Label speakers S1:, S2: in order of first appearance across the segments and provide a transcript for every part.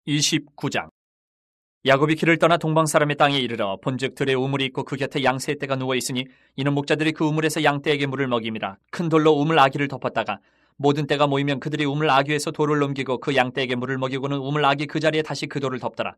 S1: 29장. 야곱이 길을 떠나 동방 사람의 땅에 이르러 본즉 들에 우물이 있고 그 곁에 양새 떼가 누워 있으니 이는 목자들이 그 우물에서 양떼에게 물을 먹임이라. 큰 돌로 우물 아기를 덮었다가 모든 떼가 모이면 그들이 우물 아귀에서 돌을 넘기고 그 양떼에게 물을 먹이고는 우물 아귀 그 자리에 다시 그 돌을 덮더라.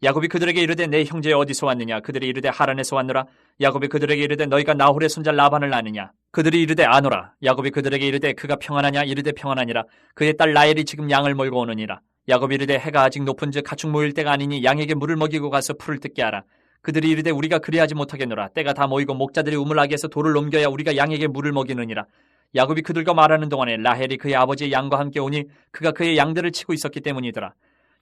S1: 야곱이 그들에게 이르되 내 형제 어디서 왔느냐? 그들이 이르되 하란에서 왔노라. 야곱이 그들에게 이르되 너희가 나홀의 손자 라반을 아느냐? 그들이 이르되 아노라. 야곱이 그들에게 이르되 그가 평안하냐? 이르되 평안하니라. 그의 딸 라헬이 지금 양을 몰고 오느니라. 야곱이 이르되 해가 아직 높은즉 가축 모일 때가 아니니 양에게 물을 먹이고 가서 풀을 뜯게 하라. 그들이 이르되 우리가 그리하지 못하겠노라. 때가 다 모이고 목자들이 우물아기에서 돌을 넘겨야 우리가 양에게 물을 먹이느니라. 야곱이 그들과 말하는 동안에 라헬이 그의 아버지의 양과 함께 오니 그가 그의 양들을 치고 있었기 때문이더라.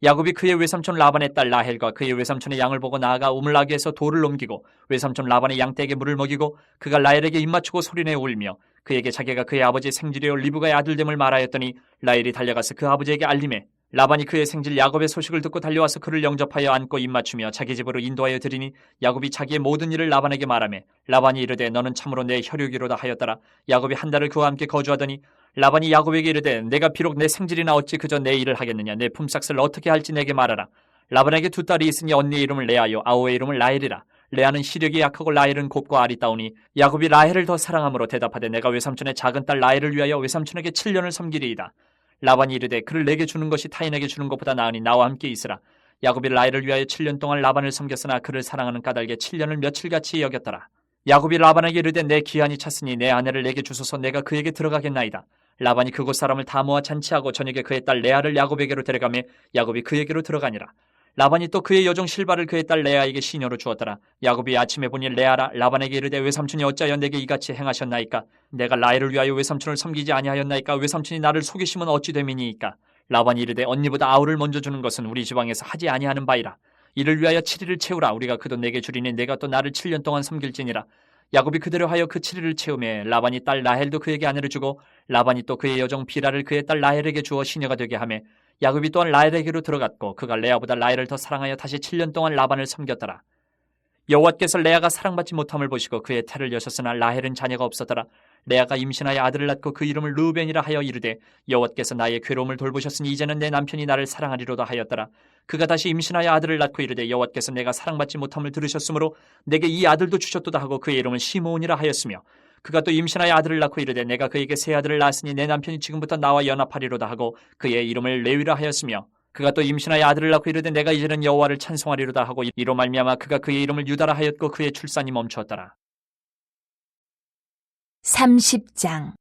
S1: 야곱이 그의 외삼촌 라반의 딸 라헬과 그의 외삼촌의 양을 보고 나아가 우물아기에서 돌을 옮기고 외삼촌 라반의 양떼에게 물을 먹이고 그가 라헬에게 입맞추고 소리내어 울며 그에게 자기가 그의 아버지의 생질이요 리브가의 아들됨을 말하였더니 라헬이 달려가서 그 아버지에게 알림해 라반이 그의 생질 야곱의 소식을 듣고 달려와서 그를 영접하여 안고 입맞추며 자기 집으로 인도하여 드리니 야곱이 자기의 모든 일을 라반에게 말하며 라반이 이르되 너는 참으로 내 혈육이로다 하였더라. 야곱이 한 달을 그와 함께 거주하더니 라반이 야곱에게 이르되 내가 비록 내 생질이나 어찌 그저 내 일을 하겠느냐? 내 품삯을 어떻게 할지 내게 말하라. 라반에게 두 딸이 있으니 언니의 이름을 레아요 아우의 이름을 라헬이라. 레아는 시력이 약하고 라헬은 곱고 아리따우니 야곱이 라헬을 더 사랑함으로 대답하되 내가 외삼촌의 작은 딸 라헬을 위하여 외삼촌에게 7년을 섬기리이다. 라반이 이르되 그를 내게 주는 것이 타인에게 주는 것보다 나으니 나와 함께 있으라. 야곱이 라헬을 위하여 7년 동안 라반을 섬겼으나 그를 사랑하는 까닭에 7년을 며칠같이 여겼더라. 야곱이 라반에게 이르되 내 기한이 찼으니 내 아내를 내게 주소서 내가 그에게 들어가겠나이다. 라반이 그곳 사람을 다 모아 잔치하고 저녁에 그의 딸 레아를 야곱에게로 데려가며 야곱이 그에게로 들어가니라. 라반이 또 그의 여종 실바를 그의 딸 레아에게 시녀로 주었더라. 야곱이 아침에 보니 레아라. 라반에게 이르되 외삼촌이 어찌하여 내게 이같이 행하셨나이까? 내가 라헬을 위하여 외삼촌을 섬기지 아니하였나이까? 외삼촌이 나를 속이시면 어찌 됨이니이까? 라반이 이르되 언니보다 아우를 먼저 주는 것은 우리 지방에서 하지 아니하는 바이라. 이를 위하여 7일을 채우라. 우리가 그 돈 내게 주리니 내가 또 나를 7년 동안 섬길지니라. 야곱이 그대로 하여 그 7일을 채우매 라반이 딸 라헬도 그에게 아내를 주고 라반이 또 그의 여종 비라를 그의 딸 라헬에게 주어 시녀가 되게 하매 야곱이 또한 라헬에게로 들어갔고 그가 레아보다 라헬을 더 사랑하여 다시 7년 동안 라반을 섬겼더라. 여호와께서 레아가 사랑받지 못함을 보시고 그의 태를 여셨으나 라헬은 자녀가 없었더라. 레아가 임신하여 아들을 낳고 그 이름을 르우벤이라 하여 이르되 여호와께서 나의 괴로움을 돌보셨으니 이제는 내 남편이 나를 사랑하리로다 하였더라. 그가 다시 임신하여 아들을 낳고 이르되 여호와께서 내가 사랑받지 못함을 들으셨으므로 내게 이 아들도 주셨도다 하고 그의 이름을 시므온이라 하였으며 그가 또 임신하여 아들을 낳고 이르되 내가 그에게 새 아들을 낳았으니 내 남편이 지금부터 나와 연합하리로다 하고 그의 이름을 레위라 하였으며 그가 또 임신하여 아들을 낳고 이르되 내가 이제는 여호와를 찬송하리로다 하고 이로 말미암아 그가 그의 이름을 유다라 하였고 그의 출산이 멈추었더라.
S2: 30장.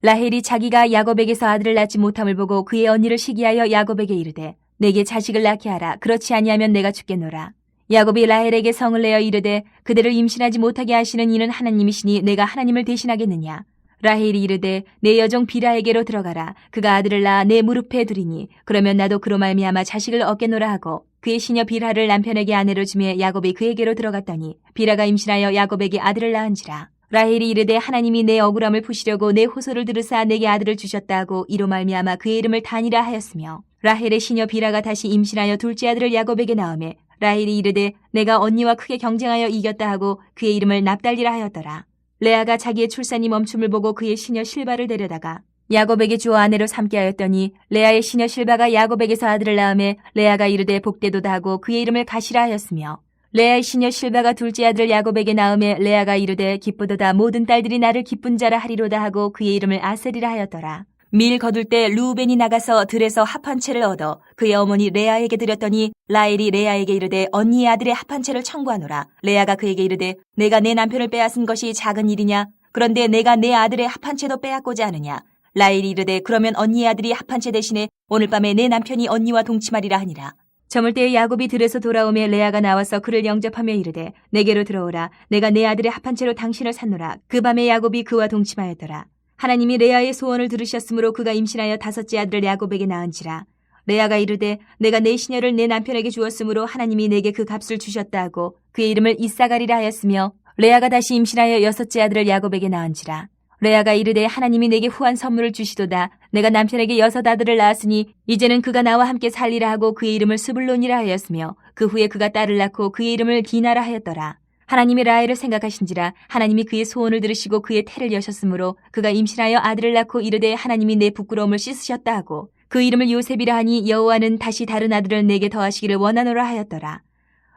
S2: 라헬이 자기가 야곱에게서 아들을 낳지 못함을 보고 그의 언니를 시기하여 야곱에게 이르되 내게 자식을 낳게 하라. 그렇지 아니하면 내가 죽겠노라. 야곱이 라헬에게 성을 내어 이르되 그대를 임신하지 못하게 하시는 이는 하나님이시니 내가 하나님을 대신하겠느냐. 라헬이 이르되 내 여종 비라에게로 들어가라. 그가 아들을 낳아 내 무릎에 두리니 그러면 나도 그로 말미암아 자식을 얻겠노라 하고 그의 시녀 비라를 남편에게 아내로 주며 야곱이 그에게로 들어갔더니 비라가 임신하여 야곱에게 아들을 낳은지라. 라헬이 이르되 하나님이 내 억울함을 푸시려고 내 호소를 들으사 내게 아들을 주셨다 하고 이로 말미암아 그의 이름을 단이라 하였으며 라헬의 시녀 비라가 다시 임신하여 둘째 아들을 야곱에게 낳으매 라헬이 이르되 내가 언니와 크게 경쟁하여 이겼다 하고 그의 이름을 납달리라 하였더라. 레아가 자기의 출산이 멈춤을 보고 그의 시녀 실바를 데려다가 야곱에게 주어 아내로 삼게 하였더니 레아의 시녀 실바가 야곱에게서 아들을 낳으매 레아가 이르되 복되도다 하고 그의 이름을 가시라 하였으며 레아의 시녀 실바가 둘째 아들을 야곱에게 낳으매 레아가 이르되 기쁘도다 모든 딸들이 나를 기쁜 자라 하리로다 하고 그의 이름을 아셀이라 하였더라. 밀 거둘 때 르우벤이 나가서 들에서 합 한 채를 얻어 그의 어머니 레아에게 드렸더니 라헬이 레아에게 이르되 언니의 아들의 합 한 채를 청구하노라. 레아가 그에게 이르되 내가 내 남편을 빼앗은 것이 작은 일이냐? 그런데 내가 내 아들의 합 한 채도 빼앗고자 하느냐? 라헬이 이르되 그러면 언니의 아들이 합 한 채 대신에 오늘 밤에 내 남편이 언니와 동침하리라 하니라. 저물 때에 야곱이 들에서 돌아오며 레아가 나와서 그를 영접하며 이르되 내게로 들어오라. 내가 내 아들의 합 한 채로 당신을 샀노라. 그 밤에 야곱이 그와 동침하였더라. 하나님이 레아의 소원을 들으셨으므로 그가 임신하여 다섯째 아들을 야곱에게 낳은지라. 레아가 이르되 내가 내 시녀를 내 남편에게 주었으므로 하나님이 내게 그 값을 주셨다 하고 그의 이름을 이사가리라 하였으며 레아가 다시 임신하여 여섯째 아들을 야곱에게 낳은지라. 레아가 이르되 하나님이 내게 후한 선물을 주시도다. 내가 남편에게 여섯 아들을 낳았으니 이제는 그가 나와 함께 살리라 하고 그의 이름을 스불론이라 하였으며 그 후에 그가 딸을 낳고 그의 이름을 디나라 하였더라. 하나님이 라헬을 생각하신지라. 하나님이 그의 소원을 들으시고 그의 태를 여셨으므로 그가 임신하여 아들을 낳고 이르되 하나님이 내 부끄러움을 씻으셨다 하고 그 이름을 요셉이라 하니 여호와는 다시 다른 아들을 내게 더하시기를 원하노라 하였더라.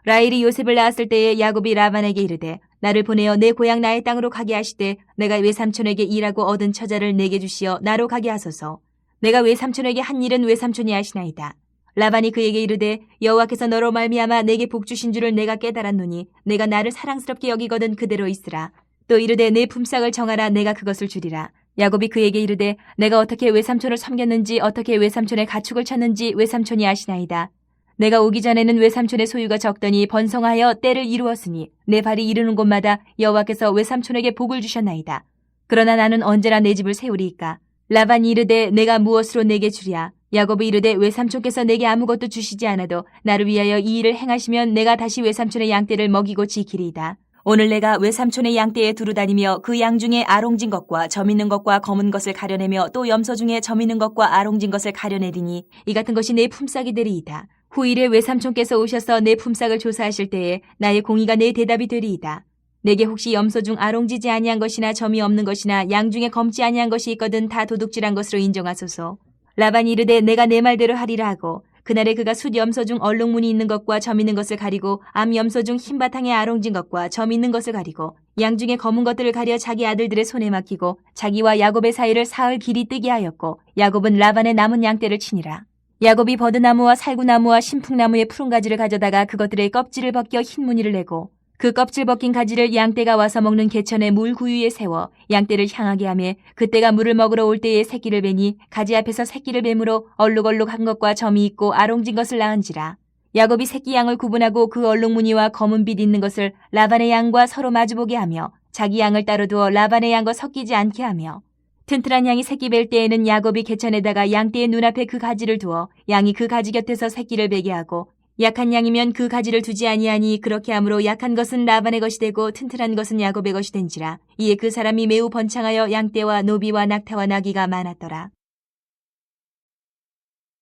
S2: 라헬이 요셉을 낳았을 때에 야곱이 라반에게 이르되 나를 보내어 내 고향 나의 땅으로 가게 하시되 내가 외삼촌에게 일하고 얻은 처자를 내게 주시어 나로 가게 하소서. 내가 외삼촌에게 한 일은 외삼촌이 하시나이다. 라반이 그에게 이르되 여호와께서 너로 말미암아 내게 복 주신 줄을 내가 깨달았노니 내가 나를 사랑스럽게 여기거든 그대로 있으라. 또 이르되 내 품삯을 정하라 내가 그것을 주리라. 야곱이 그에게 이르되 내가 어떻게 외삼촌을 섬겼는지 어떻게 외삼촌의 가축을 쳤는지 외삼촌이 아시나이다. 내가 오기 전에는 외삼촌의 소유가 적더니 번성하여 때를 이루었으니 내 발이 이르는 곳마다 여호와께서 외삼촌에게 복을 주셨나이다. 그러나 나는 언제나 내 집을 세우리이까. 라반이 이르되 내가 무엇으로 내게 주랴. 야곱이 이르되 외삼촌께서 내게 아무것도 주시지 않아도 나를 위하여 이 일을 행하시면 내가 다시 외삼촌의 양떼를 먹이고 지키리이다. 오늘 내가 외삼촌의 양떼에 두루 다니며 그 양 중에 아롱진 것과 점 있는 것과 검은 것을 가려내며 또 염소 중에 점 있는 것과 아롱진 것을 가려내리니 이 같은 것이 내 품삯이 되리이다. 후일에 외삼촌께서 오셔서 내 품삯을 조사하실 때에 나의 공의가 내 대답이 되리이다. 내게 혹시 염소 중 아롱지지 아니한 것이나 점이 없는 것이나 양 중에 검지 아니한 것이 있거든 다 도둑질한 것으로 인정하소서. 라반이 이르되 내가 내 말대로 하리라 하고 그날에 그가 숫 염소 중 얼룩무늬 있는 것과 점 있는 것을 가리고 암 염소 중 흰 바탕에 아롱진 것과 점 있는 것을 가리고 양 중에 검은 것들을 가려 자기 아들들의 손에 맡기고 자기와 야곱의 사이를 사흘 길이 뜨게 하였고 야곱은 라반의 남은 양떼를 치니라. 야곱이 버드나무와 살구나무와 신풍나무의 푸른 가지를 가져다가 그것들의 껍질을 벗겨 흰 무늬를 내고 그 껍질 벗긴 가지를 양떼가 와서 먹는 개천의 물 구유에 세워 양떼를 향하게 하며 그때가 물을 먹으러 올 때에 새끼를 베니 가지 앞에서 새끼를 뱀으로 얼룩얼룩한 것과 점이 있고 아롱진 것을 낳은지라. 야곱이 새끼 양을 구분하고 그 얼룩무늬와 검은 빛 있는 것을 라반의 양과 서로 마주보게 하며 자기 양을 따로 두어 라반의 양과 섞이지 않게 하며 튼튼한 양이 새끼 뵐 때에는 야곱이 개천에다가 양떼의 눈앞에 그 가지를 두어 양이 그 가지 곁에서 새끼를 베게 하고 약한 양이면 그 가지를 두지 아니하니 그렇게 함으로 약한 것은 라반의 것이 되고 튼튼한 것은 야곱의 것이 된지라. 이에 그 사람이 매우 번창하여 양떼와 노비와 낙타와 나귀가 많았더라.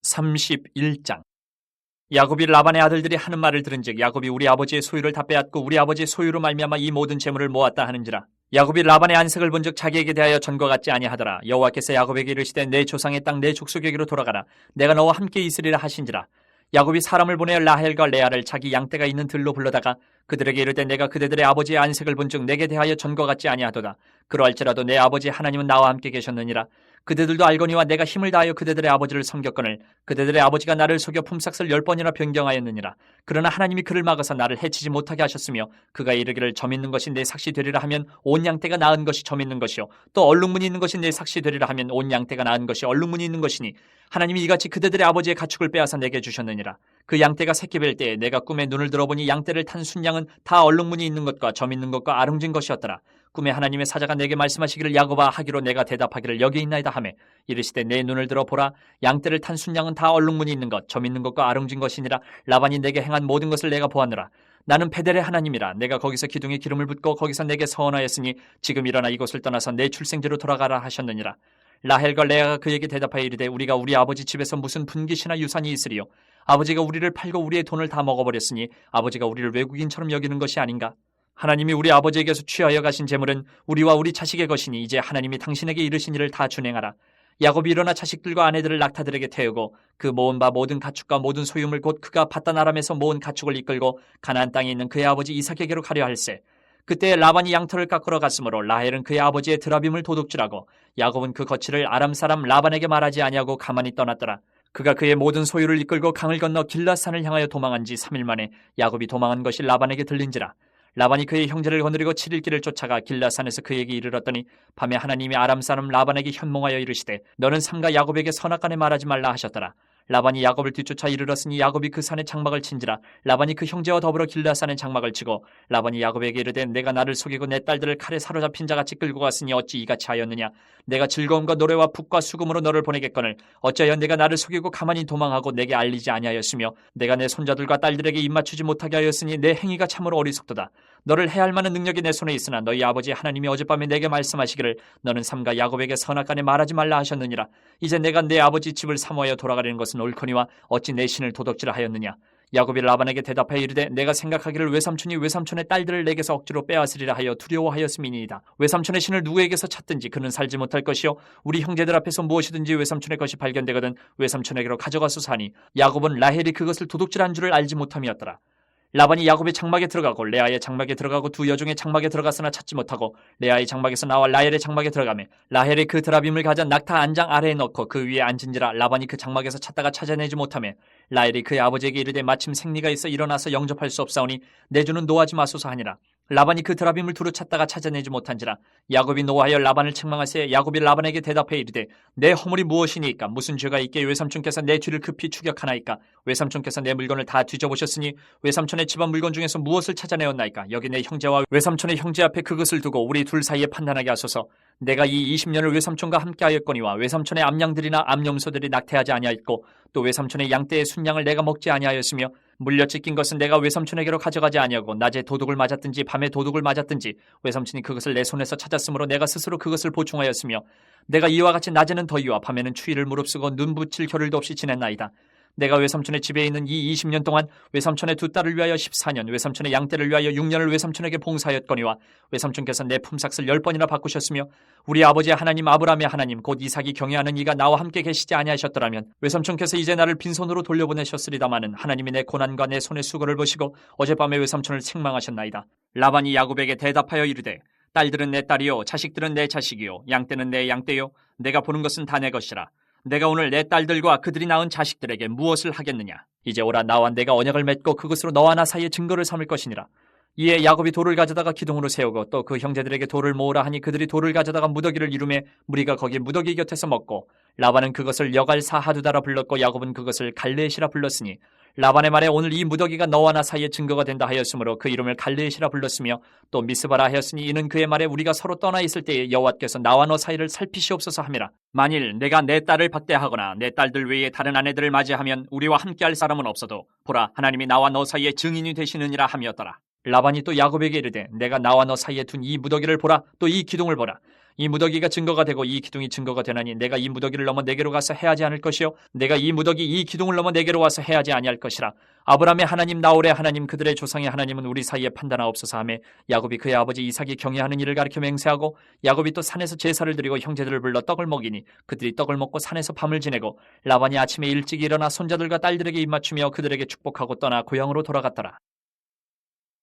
S1: 31장. 야곱이 라반의 아들들이 하는 말을 들은즉 야곱이 우리 아버지의 소유를 다 빼앗고 우리 아버지의 소유로 말미암아 이 모든 재물을 모았다 하는지라. 야곱이 라반의 안색을 본즉 자기에게 대하여 전과 같지 아니하더라. 여호와께서 야곱에게 이르시되 내 조상의 땅 내 족속에게로 돌아가라. 내가 너와 함께 있으리라 하신지라. 야곱이 사람을 보내어 라헬과 레아를 자기 양떼가 있는 들로 불러다가 그들에게 이르되 내가 그대들의 아버지의 안색을 본즉 내게 대하여 전과 같지 아니하도다. 그러할지라도 내 아버지 하나님은 나와 함께 계셨느니라. 그대들도 알거니와 내가 힘을 다하여 그대들의 아버지를 섬겼거늘 그대들의 아버지가 나를 속여 품삯을 10번이나 변경하였느니라. 그러나 하나님이 그를 막아서 나를 해치지 못하게 하셨으며 그가 이르기를 점 있는 것이 내 삭시 되리라 하면 온 양떼가 낳은 것이 점 있는 것이요 또 얼룩무늬 있는 것이 내 삭시 되리라 하면 온 양떼가 낳은 것이 얼룩무늬 있는 것이니 하나님이 이같이 그대들의 아버지의 가축을 빼앗아 내게 주셨느니라. 그 양떼가 새끼 뵐 때에 내가 꿈에 눈을 들어보니 양떼를 탄 순양은 다 얼룩무늬 있는 것과 점 있는 것과 아롱진 것이었더라. 꿈에 하나님의 사자가 내게 말씀하시기를 야곱아 하기로 내가 대답하기를 여기 있나이다 하매 이르시되 내 눈을 들어 보라. 양떼를 탄 순양은 다 얼룩무늬 있는 것 점 있는 것과 아롱진 것이니라. 라반이 내게 행한 모든 것을 내가 보았노라. 나는 베델의 하나님이라. 내가 거기서 기둥에 기름을 붓고 거기서 내게 서원하였으니 지금 일어나 이곳을 떠나서 내 출생지로 돌아가라 하셨느니라. 라헬과 레아가 그에게 대답하여 이르되 우리가 우리 아버지 집에서 무슨 분깃이나 유산이 있으리요. 아버지가 우리를 팔고 우리의 돈을 다 먹어버렸으니 아버지가 우리를 외국인처럼 여기는 것이 아닌가. 하나님이 우리 아버지에게서 취하여 가신 재물은 우리와 우리 자식의 것이니 이제 하나님이 당신에게 이르신 일을 다 준행하라. 야곱이 일어나 자식들과 아내들을 낙타들에게 태우고 그 모은 바 모든 가축과 모든 소유물 곧 그가 밧단 아람에서 모은 가축을 이끌고 가나안 땅에 있는 그의 아버지 이삭에게로 가려 할세. 그때 라반이 양털을 깎으러 갔으므로 라헬은 그의 아버지의 드라빔을 도둑질하고 야곱은 그 거취를 아람 사람 라반에게 말하지 아니하고 가만히 떠났더라. 그가 그의 모든 소유를 이끌고 강을 건너 길앗산을 향하여 도망한 지 3일 만에 야곱이 도망한 것이 라반에게 들린지라. 라반이 그의 형제를 거느리고 7일 길을 쫓아가 길앗산에서 그에게 이르렀더니 밤에 하나님이 아람 사람 라반에게 현몽하여 이르시되 너는 삼가 야곱에게 선악간에 말하지 말라 하셨더라. 라반이 야곱을 뒤쫓아 이르렀으니 야곱이 그 산에 장막을 친지라. 라반이 그 형제와 더불어 길앗산에 장막을 치고 라반이 야곱에게 이르되 내가 나를 속이고 내 딸들을 칼에 사로잡힌 자같이 끌고 갔으니 어찌 이같이 하였느냐. 내가 즐거움과 노래와 북과 수금으로 너를 보내겠거늘 어찌하여 내가 나를 속이고 가만히 도망하고 내게 알리지 아니하였으며 내가 내 손자들과 딸들에게 입맞추지 못하게 하였으니 내 행위가 참으로 어리석도다. 너를 해할 만한 능력이 내 손에 있으나 너희 아버지 하나님이 어젯밤에 내게 말씀하시기를 너는 삼가 야곱에게 선악간에 말하지 말라 하셨느니라. 이제 내가 내 아버지 집을 사모하여 돌아가려는 것은 옳거니와 어찌 내 신을 도둑질하였느냐. 야곱이 라반에게 대답하여 이르되 내가 생각하기를 외삼촌이 외삼촌의 딸들을 내게서 억지로 빼앗으리라 하여 두려워하였음이니이다. 외삼촌의 신을 누구에게서 찾든지 그는 살지 못할 것이요 우리 형제들 앞에서 무엇이든지 외삼촌의 것이 발견되거든 외삼촌에게로 가져가소서 하니 야곱은 라헬이 그것을 도둑질한 줄을 알지 못함이었더라. 라반이 야곱의 장막에 들어가고 레아의 장막에 들어가고 두 여종의 장막에 들어갔으나 찾지 못하고 레아의 장막에서 나와 라헬의 장막에 들어가매 라헬이 그 드라빔을 가져 낙타 안장 아래에 넣고 그 위에 앉은지라 라반이 그 장막에서 찾다가 찾아내지 못하매 라헬이 그의 아버지에게 이르되 마침 생리가 있어 일어나서 영접할 수 없사오니 내 주는 노하지 마소서 하니라. 라반이 그 드라빔을 두루 찾다가 찾아내지 못한지라. 야곱이 노하여 라반을 책망하세 야곱이 라반에게 대답해 이르되 내 허물이 무엇이니까 무슨 죄가 있게 외삼촌께서 내 뒤를 급히 추격하나이까. 외삼촌께서 내 물건을 다 뒤져보셨으니 외삼촌의 집안 물건 중에서 무엇을 찾아내었나이까. 여기 내 형제와 외삼촌의 형제 앞에 그것을 두고 우리 둘 사이에 판단하게 하소서. 내가 이 20년을 외삼촌과 함께하였거니와 외삼촌의 암양들이나 암염소들이 낙태하지 아니하였고 또 외삼촌의 양떼의 순양을 내가 먹지 아니하였으며 물려 찢긴 것은 내가 외삼촌에게로 가져가지 아니하고 낮에 도둑을 맞았든지 밤에 도둑을 맞았든지 외삼촌이 그것을 내 손에서 찾았으므로 내가 스스로 그것을 보충하였으며 내가 이와 같이 낮에는 더위와 밤에는 추위를 무릅쓰고 눈 붙일 겨를도 없이 지냈나이다. 내가 외삼촌의 집에 있는 이 20년 동안 외삼촌의 두 딸을 위하여 14년, 외삼촌의 양떼를 위하여 6년을 외삼촌에게 봉사하였거니와 외삼촌께서 내 품삯을 10번이나 바꾸셨으며 우리 아버지의 하나님 아브라함의 하나님 곧 이삭이 경외하는 이가 나와 함께 계시지 아니하셨더라면 외삼촌께서 이제 나를 빈손으로 돌려보내셨으리다마는 하나님이 내 고난과 내 손의 수고를 보시고 어젯밤에 외삼촌을 책망하셨나이다. 라반이 야곱에게 대답하여 이르되 딸들은 내 딸이요 자식들은 내 자식이요 양떼는 내 양떼요 내가 보는 것은 다 내 것이라. 내가 오늘 내 딸들과 그들이 낳은 자식들에게 무엇을 하겠느냐. 이제 오라 나와 내가 언약을 맺고 그것으로 너와 나 사이에 증거를 삼을 것이니라. 이에 야곱이 돌을 가져다가 기둥으로 세우고 또 그 형제들에게 돌을 모으라 하니 그들이 돌을 가져다가 무더기를 이루매 무리가 거기 무더기 곁에서 먹고 라반은 그것을 여갈 사하두다라 불렀고 야곱은 그것을 갈레시라 불렀으니 라반의 말에 오늘 이 무더기가 너와 나 사이에 증거가 된다 하였으므로 그 이름을 갈레시라 불렀으며 또 미스바라 하였으니 이는 그의 말에 우리가 서로 떠나 있을 때에 여호와께서 나와 너 사이를 살피시옵소서 함이라. 만일 내가 내 딸을 박대하거나 내 딸들 외에 다른 아내들을 맞이하면 우리와 함께할 사람은 없어도 보라 하나님이 나와 너 사이에 증인이 되시느니라 함이었더라. 라반이 또 야곱에게 이르되 내가 나와 너 사이에 둔 이 무더기를 보라 또 이 기둥을 보라. 이 무더기가 증거가 되고 이 기둥이 증거가 되나니 내가 이 무더기를 넘어 내게로 가서 해하지 않을 것이요 내가 이 무더기 이 기둥을 넘어 내게로 와서 해하지 아니할 것이라. 아브라함의 하나님 나홀의 하나님 그들의 조상의 하나님은 우리 사이에 판단하옵소서 하며 야곱이 그의 아버지 이삭이 경외하는 일을 가리켜 맹세하고 야곱이 또 산에서 제사를 드리고 형제들을 불러 떡을 먹이니 그들이 떡을 먹고 산에서 밤을 지내고 라반이 아침에 일찍 일어나 손자들과 딸들에게 입맞추며 그들에게 축복하고 떠나 고향으로 돌아갔더라.